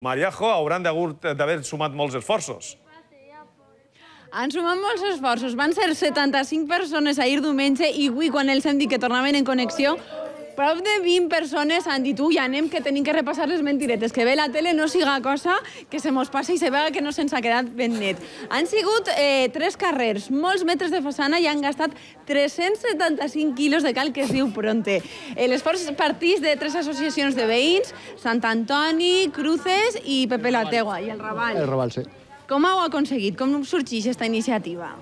Mariajo, hauran d'haver sumat molts esforços. Han sumat molts esforços. Van ser 75 persones ahir diumenge i avui, quan els hem dit que tornaven en connexió, prop de 20 persones han dit ui, anem, que tenim que repassar les mentiretes, que bé la tele no siga cosa que se mos passi i se vega que no se'ns ha quedat ben net. Han sigut 3 carrers, molts metres de façana i han gastat 375 quilos de cal que es diu Pronte. L'esforç partís de 3 associacions de veïns, Sant Antoni, Cruces i Pepe la Tegua, i el Raval. El Raval, sí. ¿Cómo ho ha conseguit? ¿Cómo surgís esta iniciativa?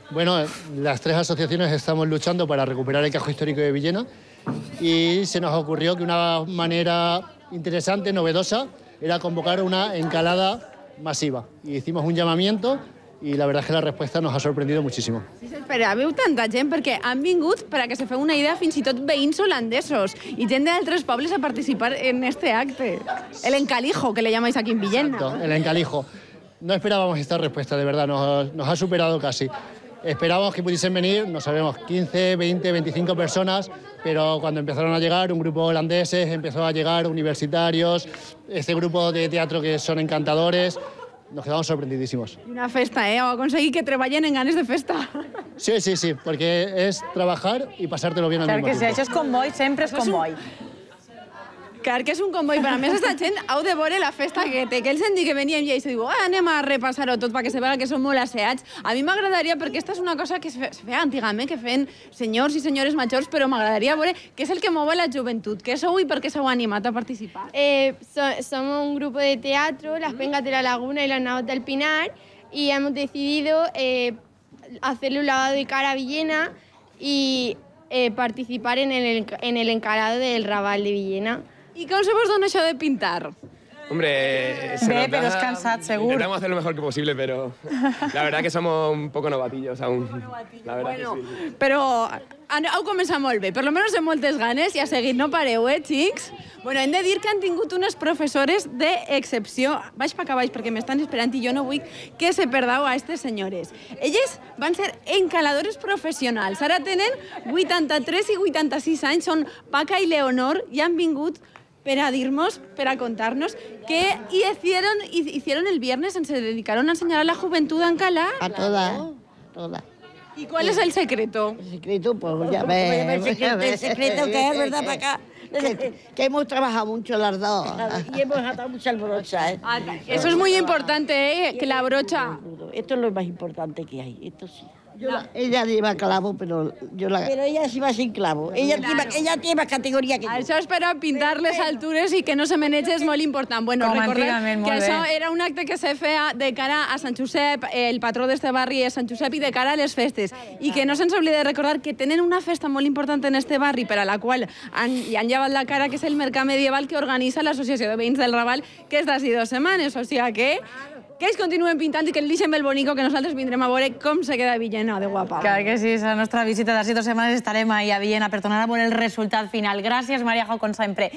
Bueno, las 3 asociaciones estamos luchando para recuperar el casco histórico de Villena y se nos ocurrió que una manera interesante, novedosa, era convocar una encalada masiva. Y hicimos un llamamiento i la verdad es que la respuesta nos ha sorprendido muchísimo. Sí, s'esperàveu tanta gent perquè han vingut, per a que se feu una idea, fins i tot veïns holandesos i gent d'altres pobles a participar en este acte. El encalijo, que le llamáis aquí en Villena. Exacto, el encalijo. No esperábamos esta respuesta, de verdad, nos ha superado casi. Esperábamos que pudiesen venir, no sabemos, 15, 20, 25 personas, pero cuando empezaron a llegar, un grupo de holandeses, empezó a llegar universitarios, este grupo de teatro que son encantadores, nos quedamos sorprendidísimos. Una festa, Heu aconseguit que treballen en ganes de festa. Sí, sí, sí, porque es trabajar y pasártelo bien al mismo tiempo. Clar que sí, això és comboi, sempre és comboi. Clar que és un comboi, però a més aquesta gent heu de veure la festa que té, que ells han dit que veníem i ells diuen anem a repassar-ho tot perquè se vega que són molt asseats. A mi m'agradaria, perquè aquesta és una cosa que es feia antigament, que feien senyors i senyores majors, però m'agradaria veure què és el que mou la joventut, què sou i per què s'heu animat a participar. Somos un grupo de teatro, Las Pencas de la Laguna y Los Nabos del Pinar, y hemos decidido hacerle un lavado de cara a Villena y participar en el encalado del Raval de Villena. I com se vos dona això de pintar? Hombre, pero es cansado, seguro. Intentamos hacer lo mejor que posible, pero la verdad que somos un poco novatillos aún. La verdad Bueno, que sí. però heu començat molt bé, per lo menos amb moltes ganes, i a seguir no pareu, xics? Bueno, hem de dir que han tingut unes professores d'excepció. Vaig per baix perquè m'estan esperant i jo no vull que se perdeu a aquestes senyores. Elles van ser encaladores professionals. Ara tenen 83 i 86 anys, són Paca i Leonor, i han vingut per a dir-nos, per a contar-nos qué hicieron el viernes, se dedicaron a enseñar a la juventud a encalar. A todas. ¿Y cuál es el secreto? El secreto, pues ya ves. El secreto que es, ¿verdad, Paca? Que hemos trabajado mucho las dos. Y hemos atado muchas brochas, ¿eh? Eso es muy importante, ¿eh? Que la brocha... Esto es lo más importante que hay, esto sí. Ella lleva clavo, pero yo la... Pero ella sí va sin clavo. Ella tiene más categoría que yo. Això és per a pintar les altures i que no se menege, és molt important. Bueno, Com recordem antigament, que molt això bé. era un acte que se feia de cara a Sant Josep, el patró d'este barri és Sant Josep, i de cara a les festes. I que no se'ns oblide de recordar que tenen una festa molt important en este barri per a la qual hi han llevat la cara, que és el Mercat Medieval que organitza l'Associació de Veïns del Raval, que és d'ací 2 setmanes. O sigui que ells continuen pintant i que el deixen pel bonico, que nosaltres vindrem a veure com se queda Villena de guapa. Clar que sí, és la nostra visita d'ací 2 setmanes, estarem ahí a Villena per tornar a veure el resultat final. Gràcies, Mariajo, com sempre.